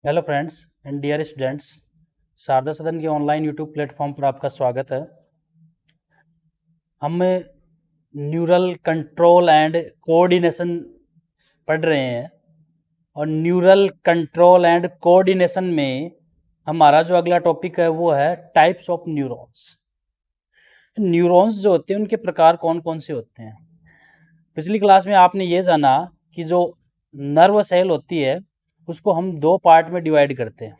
Hello friends and dear students, Sharda Sadan के online YouTube platform पर आपका स्वागत है। हम न्यूरल कंट्रोल एंड कोऑर्डिनेशन पढ़ रहे हैं और न्यूरल कंट्रोल एंड कोऑर्डिनेशन में हमारा जो अगला टॉपिक है वो है टाइप्स ऑफ न्यूरॉन्स। न्यूरॉन्स जो होते हैं उनके प्रकार कौन कौन से होते हैं। पिछली क्लास में आपने ये जाना कि जो नर्व सेल होती है उसको हम दो पार्ट में डिवाइड करते हैं।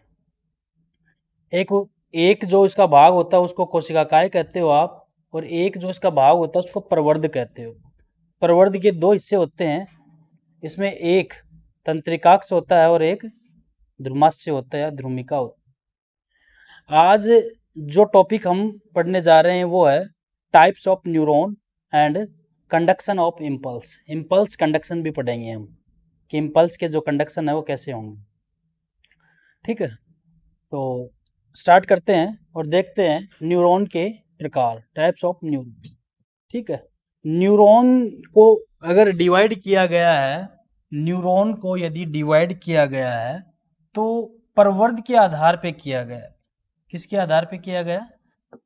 एक एक जो इसका भाग होता है उसको कोशिकाएं कहते हो आप, और एक जो इसका भाग होता है उसको प्रवर्ध कहते हो। प्रवर्ध के दो हिस्से होते हैं। इसमें एक तंत्रिकाक्ष होता है और एक ध्रुमास्य होता है, ध्रुमिका होता है। आज जो टॉपिक हम पढ़ने जा रहे हैं वो है types of neuron and conduction of impulse. Impulse conduction भी पढ़ेंगे हम कि इम्पल्स के जो कंडक्शन है वो कैसे होंगे। ठीक है, तो स्टार्ट करते हैं और देखते हैं न्यूरॉन के प्रकार, टाइप्स ऑफ न्यूरॉन। ठीक है, न्यूरॉन को अगर डिवाइड किया गया है, न्यूरॉन को यदि डिवाइड किया गया है तो प्रवर्ध के आधार पे किया गया है। किसके आधार पे किया गया?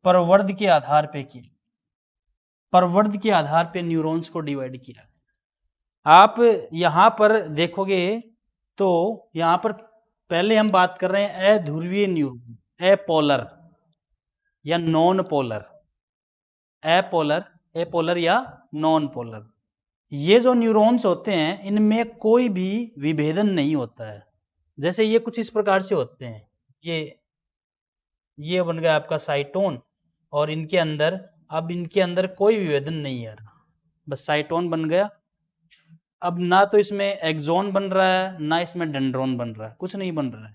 प्रवर्ध के आधार पे किया। प्रवर्ध के आधार पे न्यूरॉन्स को डिवाइड किया। आप यहां पर देखोगे तो यहां पर पहले हम बात कर रहे हैं अध्रुवीय न्यूरॉन, एपोलर या नॉन पोलर। एपोलर, एपोलर या नॉन पोलर। ये जो न्यूरॉन्स होते हैं इनमें कोई भी विभेदन नहीं होता है। जैसे ये कुछ इस प्रकार से होते हैं, ये बन गया आपका साइटोन, और इनके अंदर अब इनके अंदर कोई विभेदन नहीं है, बस साइटोन बन गया। अब ना तो इसमें एक्सोन बन रहा है ना इसमें डेंड्रोन बन रहा है, कुछ नहीं बन रहा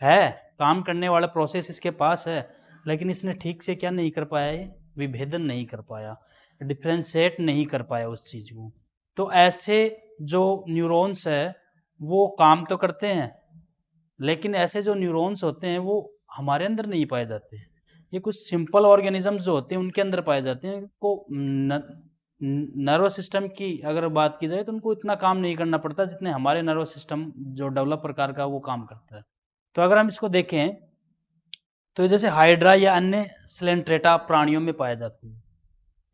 है काम करने वाला प्रोसेस इसके पास है, लेकिन इसने ठीक से क्या नहीं कर पाया, ये विभेदन नहीं कर पाया, डिफ्रेंशिएट नहीं कर पाया उस चीज को। तो ऐसे जो न्यूरॉन्स है वो काम तो करते हैं, लेकिन ऐसे जो न्यूरॉन्स होते हैं वो हमारे अंदर नहीं पाए जाते। ये कुछ सिंपल ऑर्गेनिजम्स जो होते हैं उनके अंदर पाए जाते हैं। को नर्वस सिस्टम की अगर बात की जाए तो उनको इतना काम नहीं करना पड़ता जितने हमारे नर्वस सिस्टम जो डेवलप प्रकार का वो काम करता है। तो अगर हम इसको देखें तो जैसे हाइड्रा या अन्य स्लेंट्रेटा प्राणियों में पाए जाते हैं।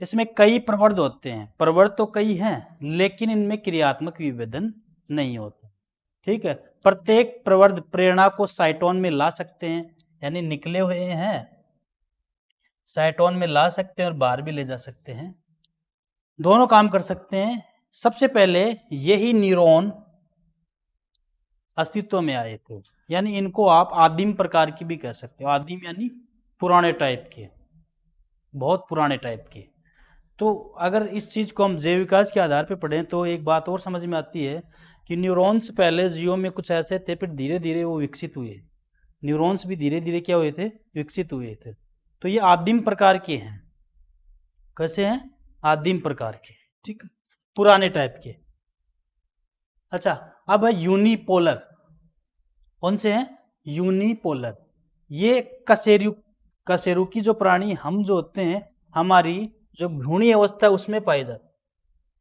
इसमें कई प्रवर्ध होते हैं, प्रवर्ध तो कई हैं लेकिन इनमें क्रियात्मक विभेदन नहीं होता। ठीक है, प्रत्येक प्रवर्ध प्रेरणा को साइटोन में ला सकते हैं, यानी निकले हुए हैं साइटोन में ला सकते हैं और बाहर भी ले जा सकते हैं, दोनों काम कर सकते हैं। सबसे पहले यही न्यूरॉन अस्तित्व में आए थे, यानी इनको आप आदिम प्रकार की भी कह सकते हो। आदिम यानी पुराने टाइप के, बहुत पुराने टाइप के। तो अगर इस चीज को हम जैव विकास के आधार पर पढ़ें तो एक बात और समझ में आती है कि न्यूरॉन्स पहले जीवों में कुछ ऐसे थे, फिर धीरे धीरे वो विकसित हुए। न्यूरॉन्स भी धीरे धीरे क्या हुए थे, विकसित हुए थे। तो ये आदिम प्रकार के हैं। कैसे हैं? आदिम प्रकार के, ठीक, पुराने टाइप के। अच्छा, अब है यूनिपोलर। कौन से हैं? यूनिपोलर। ये कशेरुकी जो प्राणी हम जो होते हैं, हमारी जो भ्रूणी अवस्था है उसमें पाए जाते हैं।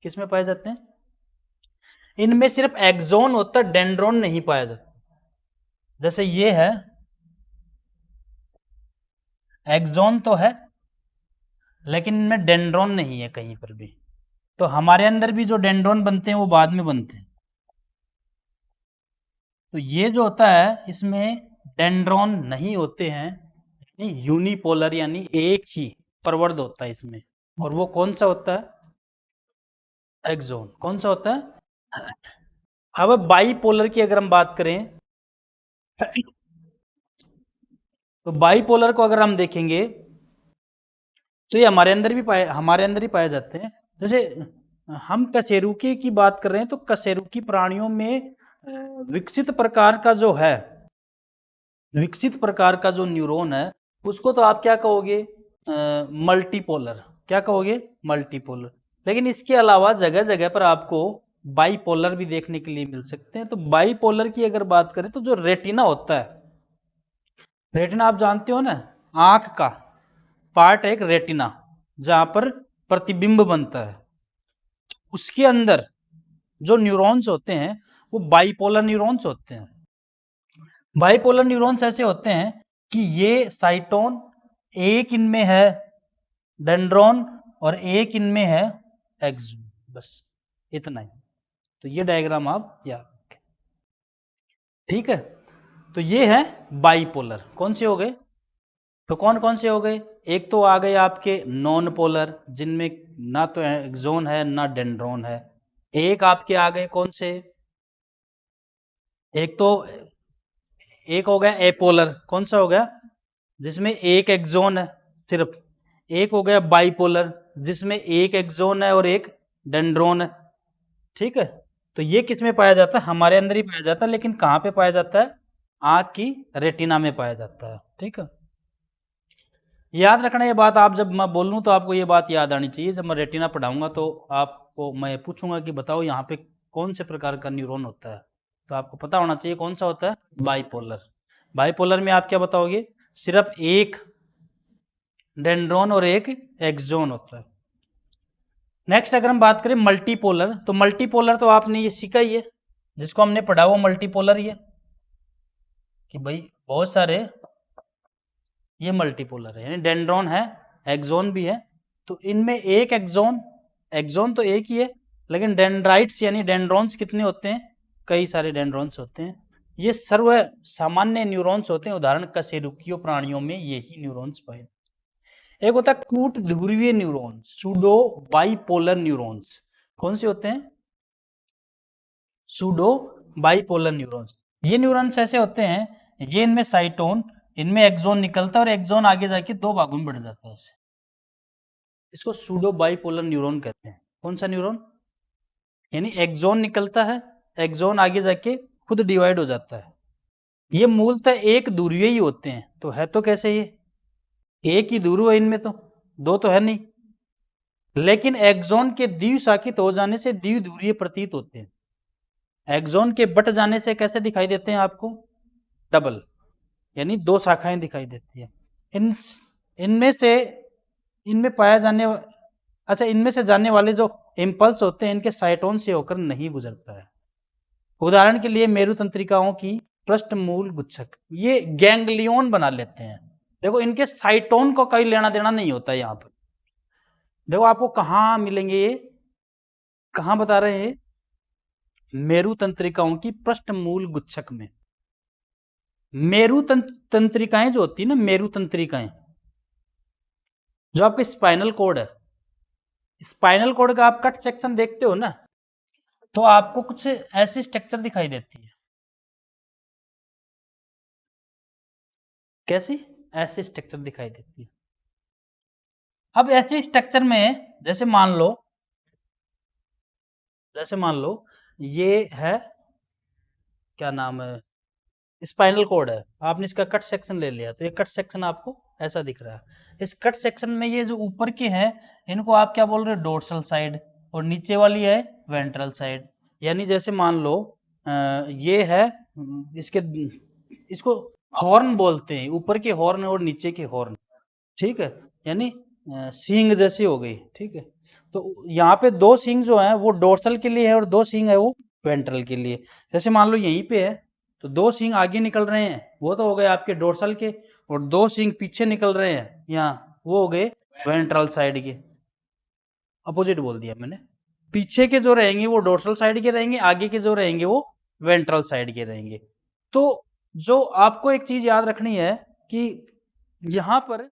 किसमें पाए जाते हैं? इनमें सिर्फ एक्सोन होता है, डेंड्रोन नहीं पाया जाता। जैसे ये है, एक्सोन तो है लेकिन इनमें डेंड्रोन नहीं है कहीं पर भी। तो हमारे अंदर भी जो डेंड्रोन बनते हैं वो बाद में बनते हैं। तो ये जो होता है इसमें डेंड्रोन नहीं होते हैं, यूनिपोलर यानी एक ही प्रवर्ध होता है इसमें। और वो कौन सा होता है? एक्सोन। कौन सा होता है? अब बाईपोलर की अगर हम बात करें तो बाईपोलर को अगर हम देखेंगे तो ये हमारे अंदर ही पाए जाते हैं। जैसे हम कशेरुकी की बात कर रहे हैं तो कशेरुकी प्राणियों में विकसित प्रकार का जो है, विकसित प्रकार का जो न्यूरॉन है उसको तो आप क्या कहोगे? मल्टीपोलर। क्या कहोगे? मल्टीपोलर। लेकिन इसके अलावा जगह जगह पर आपको बाईपोलर भी देखने के लिए मिल सकते हैं। तो बाईपोलर की अगर बात करें तो जो रेटिना होता है, रेटिना आप जानते हो ना, आंख का पार्ट है एक रेटिना, जहां पर प्रतिबिंब बनता है। उसके अंदर जो न्यूरॉन्स होते हैं वो बाइपोलर न्यूरॉन्स होते हैं। बाइपोलर न्यूरॉन्स ऐसे होते हैं कि ये साइटोन एक इनमें है डेंड्रॉन और एक इनमें है एक्सोन, बस इतना ही। तो ये डायग्राम आप याद रखें, ठीक है। तो ये है बाइपोलर। कौन से हो गए? तो कौन कौन से हो गए? एक तो आ गए आपके नॉन पोलर, जिनमें ना तो एक्सोन है ना डेंड्रॉन है। एक आपके आ गए कौन से? एक तो एक हो गया एपोलर। कौन सा हो गया? जिसमें एक एक्सोन है सिर्फ। एक हो गया बाइपोलर, जिसमें एक एक्सोन है और एक डेंड्रॉन है, ठीक है। तो ये किस में पाया जाता है? हमारे अंदर ही पाया जाता है, लेकिन कहाँ पे पाया जाता है? आँख की रेटिना में पाया जाता है, ठीक है। याद रखना ये बात, आप जब मैं बोलूँ तो आपको ये बात याद आनी चाहिए। जब मैं रेटिना पढ़ाऊंगा तो आपको मैं पूछूंगा कि बताओ यहाँ पे कौन से प्रकार का न्यूरॉन होता है, तो आपको पता होना चाहिए कौन सा होता है? बाइपोलर। बाइपोलर में आप क्या बताओगे? सिर्फ एक डेंड्रॉन और एक एक्सोन होता है। नेक्स्ट अगर हम बात करें मल्टीपोलर, तो मल्टीपोलर तो आपने ये सीखा ही है, जिसको हमने पढ़ा वो मल्टीपोलर ही है कि भाई बहुत सारे ये मल्टीपोलर है, यानी डेंड्रॉन है एक्सोन भी है। तो इनमें एक एक्सोन, एक्सोन तो एक ही है, लेकिन डेंड्राइट्स यानी डेंड्रॉन्स कितने होते हैं? कई सारे डेंड्रॉन्स होते हैं। ये सर्व सामान्य न्यूरॉन्स होते हैं। उदाहरण कशेरुकियों प्राणियों में यही न्यूरॉन्स पाए। एक होता है कूट ध्रुवीय न्यूरॉन, सूडो बाइपोलर न्यूरॉन्स। कौन से होते हैं? Pseudo bipolar neurons. ये न्यूरॉन्स ऐसे होते हैं, ये इनमें साइटोन, इनमें एक्सोन निकलता है और एक्सोन आगे जाके दो भागों में बढ़ जाता है। इसको सूडो बाइपोलर न्यूरॉन कहते हैं। कौन सा न्यूरॉन? यानी एक्सोन निकलता है, एक्सोन आगे जाके खुद डिवाइड हो जाता है। ये मूलतः एक ध्रुवीय ही होते हैं। तो है तो कैसे ये? एक ही ध्रुव है इनमें, तो दो तो है नहीं। लेकिन एक्सोन के द्विशाखित हो जाने से द्विध्रुवीय प्रतीत होते हैं। एक्सोन के बट जाने से कैसे दिखाई देते हैं आपको? डबल, यानी दो शाखाएं दिखाई देती है। इनमें से इनमें पाया जाने अच्छा, इनमें से जाने वाले जो इम्पल्स होते हैं इनके साइटोन से होकर नहीं गुजरता है। उदाहरण के लिए मेरु तंत्रिकाओं की पृष्ठमूल गुच्छक, ये गैंग्लियन बना लेते हैं। देखो इनके साइटोन को कोई लेना देना नहीं होता। यहाँ पर देखो आपको कहाँ मिलेंगे ये, कहाँ बता रहे हैं? मेरु तंत्रिकाओं की पृष्ठमूल गुच्छक में। मेरु तंत्रिकाएं जो होती है ना, मेरु तंत्रिकाएं, जो आपके स्पाइनल कोड है, स्पाइनल कोड का आप कट सेक्शन देखते हो ना, तो आपको कुछ ऐसी स्ट्रक्चर दिखाई देती है। कैसी? ऐसी स्ट्रक्चर दिखाई देती है। अब ऐसे स्ट्रक्चर में जैसे मान लो ये है, क्या नाम है, स्पाइनल कोड है। आपने इसका कट सेक्शन ले लिया, तो ये कट सेक्शन आपको ऐसा दिख रहा है। इस कट सेक्शन में ये जो ऊपर के हैं इनको आप क्या बोल रहे हो? Dorsal side. और नीचे वाली है वेंट्रल साइड। यानी जैसे मान लो ये है, इसके इसको हॉर्न बोलते हैं, ऊपर के हॉर्न और नीचे के हॉर्न, ठीक है। यानी सींग जैसी हो गई, ठीक है। तो यहाँ पे दो सींग जो है वो डोर्सल के लिए है और दो सींग है वो वेंट्रल के लिए। जैसे मान लो यहीं पे है, तो दो सींग आगे निकल रहे हैं, वो तो हो गए आपके डोर्सल के, और दो सींग पीछे निकल रहे हैं यहाँ, वो हो गए वेंट्रल साइड के। अपोजिट बोल दिया मैंने। पीछे के जो रहेंगे वो डोर्सल साइड के रहेंगे, आगे के जो रहेंगे वो वेंट्रल साइड के रहेंगे। तो जो आपको एक चीज याद रखनी है कि यहाँ पर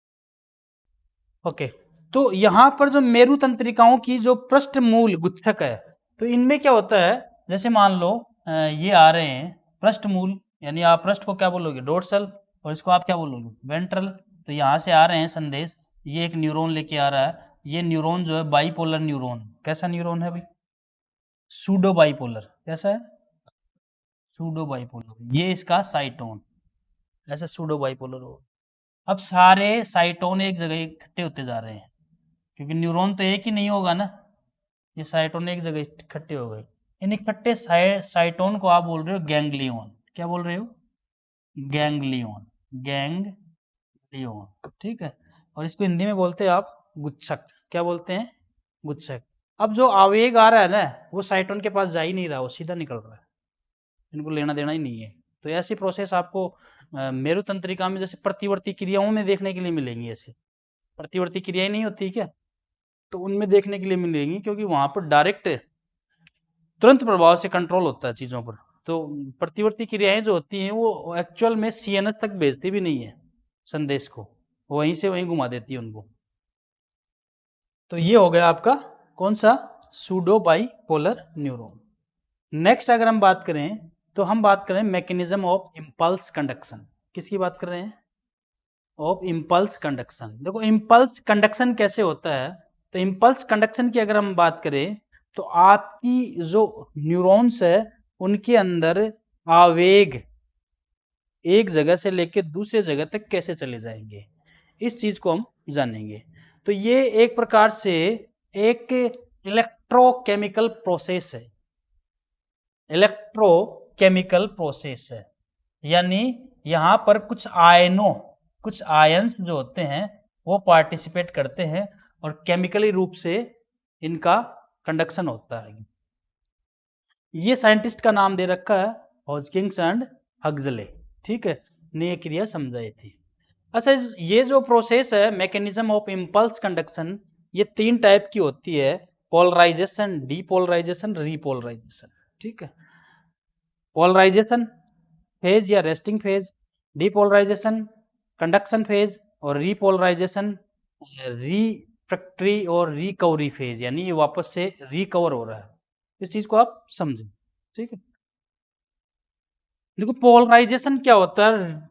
ओके, तो यहाँ पर जो मेरु तंत्रिकाओं की जो पृष्ठ मूल गुच्छक है, तो इनमें क्या होता है? जैसे मान लो ये आ रहे हैं पृष्ठ मूल, यानी आप पृष्ठ को क्या बोलोगे? डोर्सल, और इसको आप क्या बोलोगे? वेंट्रल। तो यहाँ से आ रहे हैं संदेश, ये एक न्यूरॉन लेके आ रहा है। ये न्यूरॉन जो है बाइपोलर न्यूरॉन, कैसा न्यूरॉन है भाई? Pseudo bipolar. कैसा है? Pseudo bipolar. ये इसका साइटोन, ऐसा सूडो बाइपोलर हो। अब सारे साइटोन एक जगह इकट्ठे होते जा रहे हैं, क्योंकि न्यूरॉन तो एक ही नहीं होगा ना, ये साइटोन एक जगह इकट्ठे हो गए। इन इकट्ठे साइटोन को आप बोल रहे हो गैंग्लियन। क्या बोल रहे हो? गैंग्लियन, गैंग्लियन, ठीक है। और इसको हिंदी में बोलते हैं आप गुच्छक। क्या बोलते हैं? गुच्छक। अब जो आवेग आ रहा है ना, वो साइटोन के पास जा ही नहीं रहा, वो सीधा निकल रहा है, इनको लेना देना ही नहीं है। तो ऐसी प्रोसेस आपको मेरुतंत्रिका में जैसे प्रतिवर्ती क्रियाओं में देखने के लिए मिलेंगी। ऐसे प्रतिवर्ती क्रियाएं नहीं होती क्या, तो उनमें देखने के लिए मिलेंगी, क्योंकि वहां पर डायरेक्ट तुरंत प्रभाव से कंट्रोल होता है चीजों पर। तो प्रतिवर्ती क्रियाएं जो होती हैं वो एक्चुअल में सीएनएस तक भेजती भी नहीं है संदेश को, वहीं से वहीं घुमा देती है उनको। तो ये हो गया आपका कौन सा, सूडो बाइपोलर न्यूरॉन। नेक्स्ट अगर हम बात करें तो हम बात करें मैकेनिज्म ऑफ इंपल्स कंडक्शन। किसकी बात कर रहे हैं, ऑफ इंपल्स कंडक्शन। देखो इंपल्स कंडक्शन कैसे होता है, तो इंपल्स कंडक्शन की अगर हम बात करें तो आपकी जो न्यूरॉन्स है उनके अंदर आवेग एक जगह से लेकर दूसरे जगह तक कैसे चले जाएंगे, इस चीज को हम जानेंगे। तो ये एक प्रकार से एक इलेक्ट्रोकेमिकल प्रोसेस है, इलेक्ट्रोकेमिकल प्रोसेस है, यानी यहां पर कुछ आयंस जो होते हैं वो पार्टिसिपेट करते हैं और केमिकली रूप से इनका कंडक्शन होता है। ये साइंटिस्ट का नाम दे रखा है हॉजकिंस एंड हग्सले, ठीक है, ने ये क्रिया समझाई थी। अच्छा, ये जो प्रोसेस है मैकेनिज्म ऑफ इंपल्स कंडक्शन, ये 3 टाइप की होती है, पोलराइजेशन, डीपोलराइजेशन, रीपोलराइजेशन, ठीक है। पोलराइजेशन फेज या resting phase, depolarisation conduction phase, और रीपोलराइजेशन रिफ्रैक्टरी और रिकवरी फेज, यानी ये वापस से रिकवर हो रहा है। इस चीज को आप समझें, ठीक है। देखो पोलराइजेशन क्या होता है,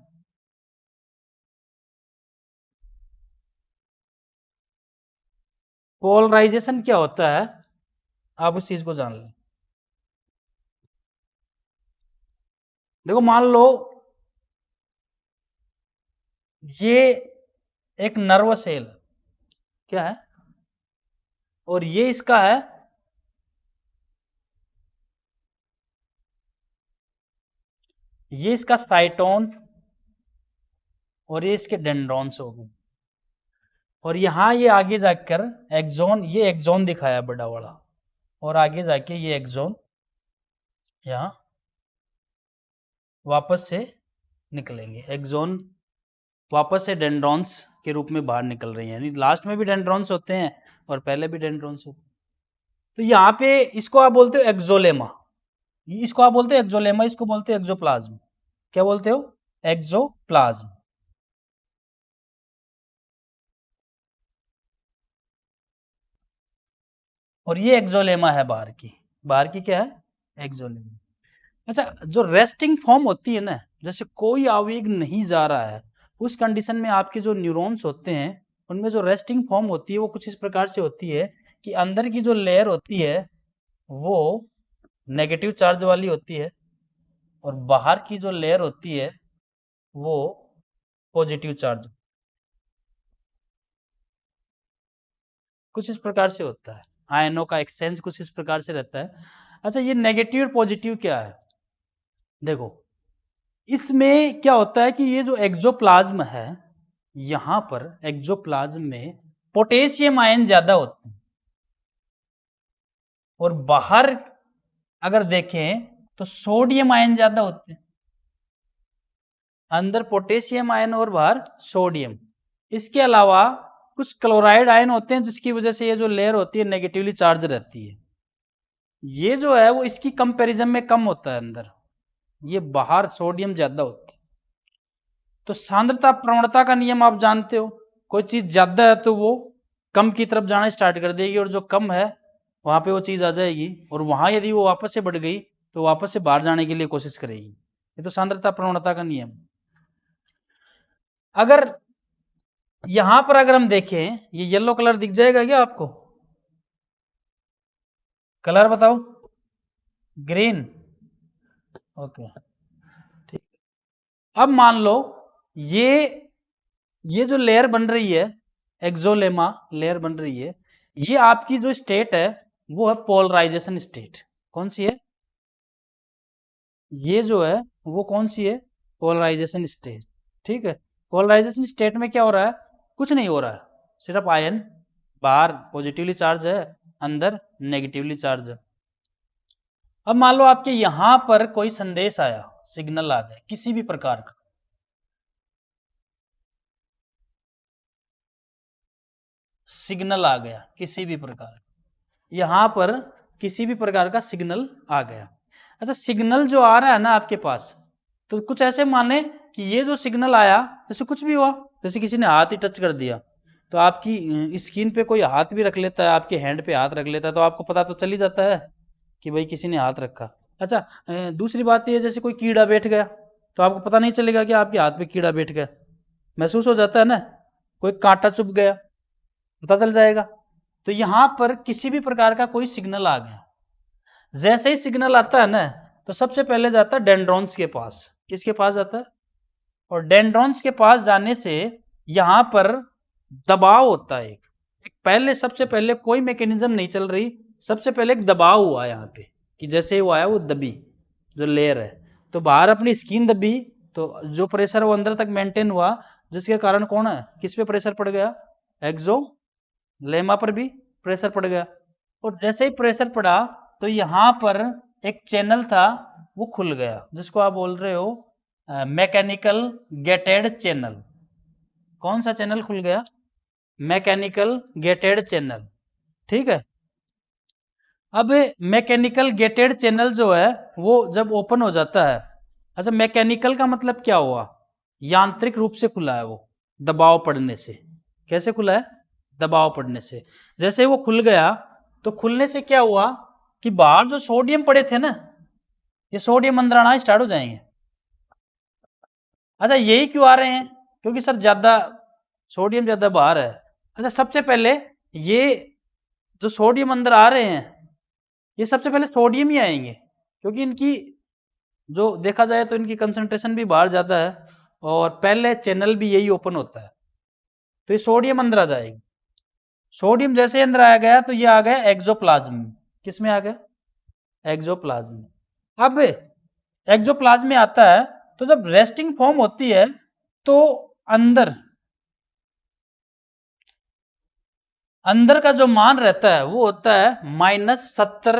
पोलराइजेशन क्या होता है आप उस चीज को जान लें। देखो मान लो ये एक नर्व सेल क्या है, और ये इसका है ये इसका साइटोन और ये इसके डेंड्रॉन्स हो गए, और यहां ये आगे जाकर एक्सोन, ये एक्सोन दिखाया बड़ा वाला, और आगे जाके ये एक्सोन यहां वापस से निकलेंगे, एक्सोन वापस से डेंड्रॉन्स के रूप में बाहर निकल रही हैं, यानी लास्ट में भी डेंड्रॉन्स होते हैं और पहले भी डेंड्रॉन्स होते हैं। तो यहाँ पे इसको आप बोलते हो एक्सोलेमा, इसको आप बोलते हो एक्सोलेमा, इसको बोलते हो एक्सोप्लाज्म। क्या बोलते हो, एक्सोप्लाज्म। और ये एक्सोलेमा है बाहर की क्या है, एक्सोलेमा। अच्छा, जो रेस्टिंग फॉर्म होती है ना, जैसे कोई आवेग नहीं जा रहा है, उस कंडीशन में आपके जो न्यूरॉन्स होते हैं उनमें जो रेस्टिंग फॉर्म होती है वो कुछ इस प्रकार से होती है कि अंदर की जो लेयर होती है वो नेगेटिव चार्ज वाली होती है, और बाहर की जो लेयर होती है वो पॉजिटिव चार्ज, कुछ इस प्रकार से होता है, आयनों का एक्सचेंज कुछ इस प्रकार से रहता है। अच्छा, ये नेगेटिव और पॉजिटिव क्या है, देखो इसमें क्या होता है कि ये जो एक्सोप्लाज्म है, यहां पर एक्सोप्लाज्म में पोटेशियम आयन ज्यादा होते हैं, और बाहर अगर देखें तो सोडियम आयन ज्यादा होते हैं, अंदर पोटेशियम आयन और बाहर सोडियम। इसके अलावा कुछ क्लोराइड आयन होते हैं जिसकी वजह से ये जो लेयर होती है नेगेटिवली चार्ज रहती है, ये जो है वो इसकी कंपैरिजन में कम होता है अंदर, ये बाहर सोडियम ज्यादा होता है। तो सांद्रता प्रवणता का नियम आप जानते हो, कोई चीज ज्यादा है तो वो कम की तरफ जाना स्टार्ट कर देगी, और जो कम है वहां पे वो चीज आ जाएगी, और वहां यदि वो वापस से बढ़ गई तो वापस से बाहर जाने के लिए कोशिश करेगी। ये तो सांद्रता प्रवणता का नियम। अगर यहां पर अगर हम देखें, ये येलो कलर दिख जाएगा क्या आपको, कलर बताओ, ग्रीन, ओके ठीक। अब मान लो ये ये जो लेयर बन रही है, एक्सोलेमा लेयर बन रही है, ये आपकी जो स्टेट है वो है पोलराइजेशन स्टेट। कौन सी है, ये जो है वो कौन सी है, पोलराइजेशन स्टेट, ठीक है। पोलराइजेशन स्टेट में क्या हो रहा है, कुछ नहीं हो रहा है, सिर्फ आयन बाहर पॉजिटिवली चार्ज है, अंदर नेगेटिवली चार्ज है। अब मान लो आपके यहां पर कोई संदेश आया, सिग्नल आ गया किसी भी प्रकार का, सिग्नल आ गया किसी भी प्रकार, यहां पर किसी भी प्रकार का सिग्नल आ गया। अच्छा, सिग्नल जो आ रहा है ना आपके पास, तो कुछ ऐसे माने कि ये जो सिग्नल आया, जैसे कुछ भी हुआ, जैसे किसी ने हाथ ही टच कर दिया, तो आपकी स्क्रीन पे कोई हाथ भी रख लेता है, आपके हैंड पे हाथ रख लेता है, तो आपको पता तो चल ही जाता है कि भाई किसी ने हाथ रखा। अच्छा, दूसरी बात ये, जैसे कोई कीड़ा बैठ गया, तो आपको पता नहीं चलेगा कि आपके हाथ पे कीड़ा बैठ गया, महसूस हो जाता है ना। कोई कांटा चुभ गया, पता चल जाएगा। तो यहां पर किसी भी प्रकार का कोई सिग्नल आ गया, जैसे ही सिग्नल आता है ना, तो सबसे पहले जाता है डेंड्रॉन्स के पास। किसके पास जाता है? और डेंड्रॉन्स के पास जाने से यहां पर दबाव होता है एक पहले, सबसे पहले कोई मैकेनिज्म नहीं चल रही, सबसे पहले एक दबाव हुआ यहाँ पे, कि जैसे ही वो आया वो दबी, जो लेयर है, तो बाहर अपनी स्किन दबी, तो जो प्रेशर वो अंदर तक मेंटेन हुआ, जिसके कारण कौन है, किस पे प्रेशर पड़ गया, एक्सो लेमा पर भी प्रेशर पड़ गया। और जैसे ही प्रेशर पड़ा, तो यहां पर एक चैनल था वो खुल गया, जिसको आप बोल रहे हो मैकेनिकल गेटेड चैनल। कौन सा चैनल खुल गया? Mechanical gated channel. ठीक है। अब मैकेनिकल गेटेड चैनल जो है वो जब ओपन हो जाता है, अच्छा, मैकेनिकल का मतलब क्या हुआ, यांत्रिक रूप से खुला है वो, दबाव पड़ने से। कैसे खुला है? दबाव पड़ने से। जैसे वो खुल गया, तो खुलने से क्या हुआ कि बाहर जो सोडियम पड़े थे ना, ये सोडियम अंदर आना स्टार्ट हो जाएंगे। अच्छा, यही क्यों आ रहे हैं? क्योंकि सर ज्यादा सोडियम ज्यादा बाहर है। अच्छा, सबसे पहले ये जो सोडियम अंदर आ रहे हैं, ये सबसे पहले सोडियम ही आएंगे, क्योंकि इनकी जो देखा जाए तो इनकी कंसंट्रेशन भी बाहर ज्यादा है, और पहले चैनल भी यही ओपन होता है, तो ये सोडियम अंदर आ जाएगी। सोडियम जैसे अंदर आ गया, तो ये आ गया एक्सोप्लाज्म में। किस में आ गया? एक्सोप्लाज्म में। अब एक्सोप्लाज्म में आता है, तो जब रेस्टिंग फॉर्म होती है, तो अंदर अंदर का जो मान रहता है वो होता है -70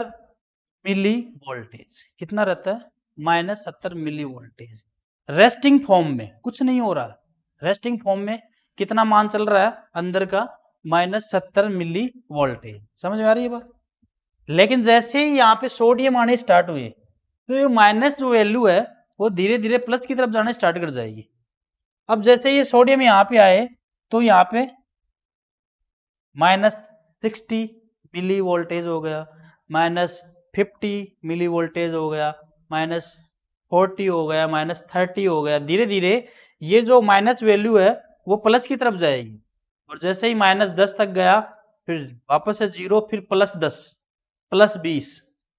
मिली वोल्टेज। कितना रहता है? -70 मिली वोल्टेज। रेस्टिंग फॉर्म में कुछ नहीं हो रहा, रेस्टिंग फॉर्म में कितना मान चल रहा है अंदर का? -70 मिली वोल्टेज। समझ में आ रही है बात? लेकिन जैसे ही यहाँ पे सोडियम आने स्टार्ट हुए, तो ये माइनस जो वैल्यू है वो धीरे धीरे प्लस की तरफ जाना स्टार्ट कर जाएगी। अब जैसे ये सोडियम यहाँ पे आए, तो यहाँ पे -60 मिली वोल्टेज हो गया, -50 मिली वोल्टेज हो गया, -40 हो गया, -30 हो गया। धीरे धीरे ये जो माइनस वैल्यू है वो प्लस की तरफ जाएगी, और जैसे ही -10 तक गया, फिर वापस से 0, फिर +10, +20।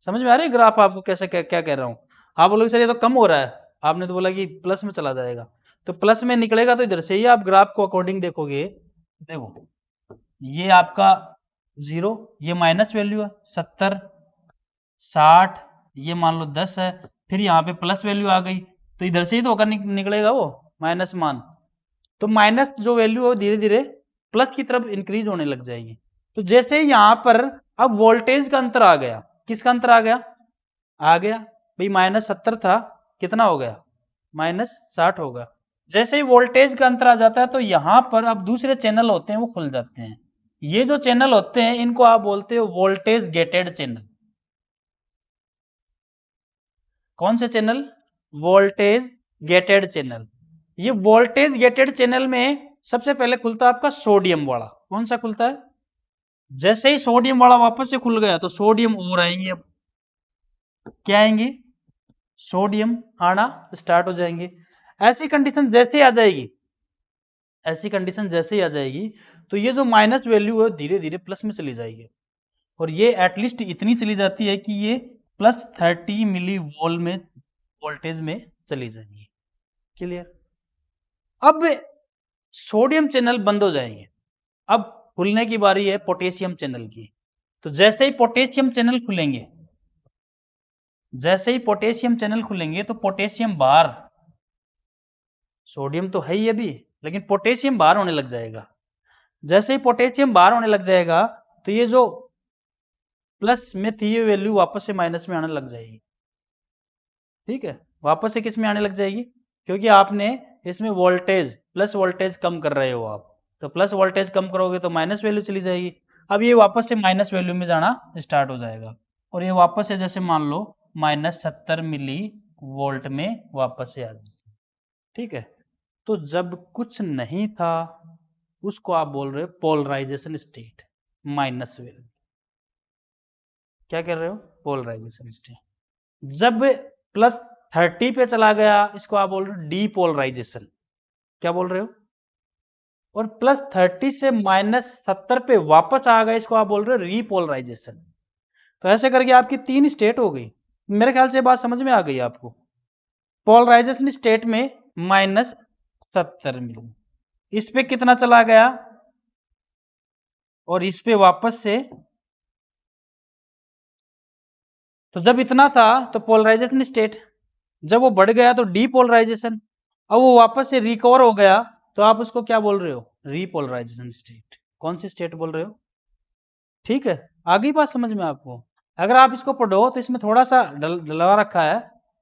समझ में आ रही है ग्राफ आपको कैसे क्या कह रहा हूँ? आप बोलोगे सर ये तो कम हो रहा है, आपने तो बोला कि प्लस में चला जाएगा, तो प्लस में निकलेगा तो इधर से ही आप ग्राफ को अकॉर्डिंग देखोगे। देखो, ये आपका 0, ये माइनस वैल्यू है 70, 60, ये मान लो 10 है, फिर यहाँ पे प्लस वैल्यू आ गई, तो इधर से ही तो होकर निकलेगा वो माइनस मान। तो माइनस जो वैल्यू है वो धीरे धीरे प्लस की तरफ इंक्रीज होने लग जाएगी। तो जैसे यहाँ पर अब वोल्टेज का अंतर आ गया, किसका अंतर आ गया? आ गया भाई, -70 था, कितना हो गया? -60 होगा। जैसे ही वोल्टेज का अंतर आ जाता है, तो यहां पर अब दूसरे चैनल होते हैं वो खुल जाते हैं। ये जो चैनल होते हैं इनको आप बोलते हो वोल्टेज गेटेड चैनल। कौन से चैनल? Voltage gated channel. ये वोल्टेज गेटेड चैनल में सबसे पहले खुलता है आपका सोडियम वाला। कौन सा खुलता है? जैसे ही सोडियम वाला वापस से खुल गया, तो सोडियम और आएंगे। अब क्या आएंगे? सोडियम आना स्टार्ट हो जाएंगे। ऐसी कंडीशन जैसे आ जाएगी, ऐसी कंडीशन जैसे ही आ जाएगी, तो ये जो माइनस वैल्यू है धीरे धीरे प्लस में चली जाएगी, और ये एटलीस्ट इतनी चली जाती है कि ये +30 मिली वोल्ट में वोल्टेज में चली जाएगी। क्लियर? अब सोडियम चैनल बंद हो जाएंगे, अब खुलने की बारी है पोटेशियम चैनल की। तो जैसे ही पोटेशियम चैनल खुलेंगे, जैसे ही पोटेशियम चैनल खुलेंगे, तो पोटेशियम बाहर, सोडियम तो है ही अभी, लेकिन पोटेशियम बाहर होने लग जाएगा। जैसे ही पोटेशियम बाहर होने लग जाएगा, तो ये जो प्लस में थी ये वैल्यू वापस से माइनस में आने लग जाएगी। ठीक है? वापस से किस में आने लग जाएगी, क्योंकि आपने इसमें वोल्टेज प्लस वोल्टेज कम कर रहे हो आप, तो प्लस वोल्टेज कम करोगे तो माइनस वैल्यू चली जाएगी। अब ये वापस से माइनस वैल्यू में जाना स्टार्ट हो जाएगा और ये वापस से जैसे मान लो -70 मिली वोल्ट में वापस से आ जाए। ठीक है, तो जब कुछ नहीं था उसको आप बोल रहे हो पोलराइजेशन स्टेट, माइनस वैल्यू। क्या कर रहे हो, पोलराइजेशन स्टेट। जब +30 पे चला गया इसको आप बोल रहे हो डीपोलराइजेशन। क्या बोल रहे हो, और +30 से -70 पे वापस आ गए इसको आप बोल रहे हो रीपोलराइजेशन। तो ऐसे करके आपकी 3 स्टेट हो गई। मेरे ख्याल से बात समझ में आ गई आपको। पोलराइजेशन स्टेट में -70 मिली, इस पे कितना चला गया और इस पे वापस से, तो जब इतना था तो पोलराइजेशन स्टेट, जब वो बढ़ गया तो डीपोलराइजेशन, अब वो वापस से रिकवर हो गया तो आप उसको क्या बोल रहे हो, रीपोलराइजेशन स्टेट। कौन सी स्टेट बोल रहे हो, ठीक है, आगे बात समझ में आपको। अगर आप इसको पढ़ो तो इसमें थोड़ा सा डलवा रखा है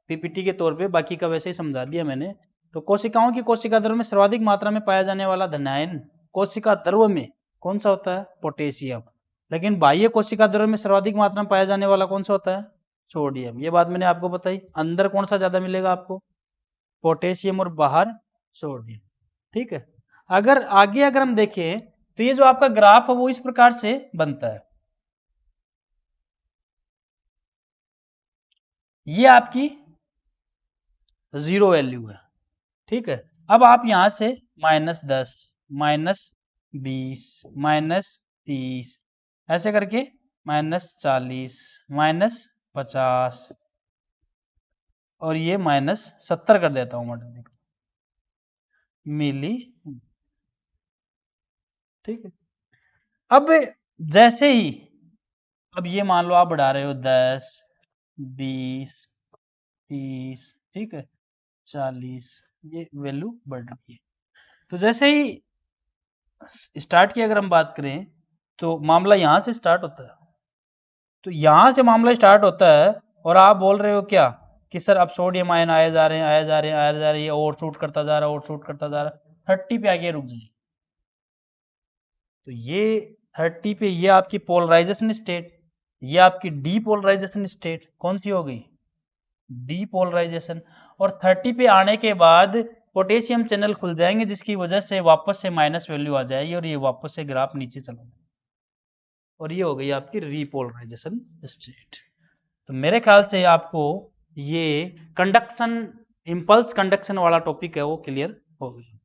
पीपीटी के तौर पे, बाकी का वैसे ही समझा दिया मैंने। तो कोशिकाओं की कोशिका द्रव्य में सर्वाधिक मात्रा में पाया जाने वाला धनायन कोशिका द्रव्य में कौन सा होता है, पोटेशियम। लेकिन बाह्य कोशिका द्रव्य में सर्वाधिक मात्रा में पाया जाने वाला कौन सा होता है, सोडियम। ये बात मैंने आपको बताई। अंदर कौन सा ज्यादा मिलेगा आपको, पोटेशियम, और बाहर सोडियम। ठीक है, अगर आगे अगर हम देखें तो ये जो आपका ग्राफ है वो इस प्रकार से बनता है। ये आपकी 0 वैल्यू है। ठीक है, अब आप यहां से -10, -20, -30 ऐसे करके -40, -50 और ये -70 कर देता हूं मिली। ठीक है, अब जैसे ही, अब ये मान लो आप बढ़ा रहे हो 10, 20, 30, ठीक है, 40, ये वैल्यू बढ़ रही है। तो जैसे ही स्टार्ट की अगर हम बात करें तो मामला यहां से स्टार्ट होता है, तो यहां से मामला स्टार्ट होता है और आप बोल रहे हो क्या कि सर अब सोडियम आयन आए जा रहे हैं, आए जा रहे हैं, आए जा रहे हैं, ये ओवर शूट करता जा रहा है, ओवर शूट करता जा रहा है, 30 पे आके रुक जाए। तो ये 30 पे ये आपकी पोलराइजेशन स्टेट, ये आपकी डीपोलराइजेशन स्टेट कौन सी हो गई, डीपोलराइजेशन। और 30 पे आने के बाद पोटेशियम चैनल खुल जाएंगे जिसकी वजह से वापस से माइनस वैल्यू आ जाएगी और ये वापस से ग्राफ नीचे चला जाएगा और ये हो गई आपकी रीपोलराइजेशन स्टेट। तो मेरे ख्याल से आपको ये कंडक्शन, इंपल्स कंडक्शन वाला टॉपिक है वो क्लियर हो गया।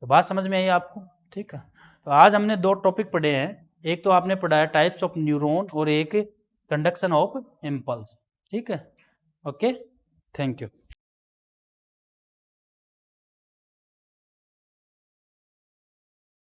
तो बात समझ में आई आपको, ठीक है। तो आज हमने 2 टॉपिक पढ़े हैं, एक तो आपने पढ़ा है टाइप्स ऑफ न्यूरॉन और एक कंडक्शन ऑफ इंपल्स। ठीक है, ओके, थैंक यू।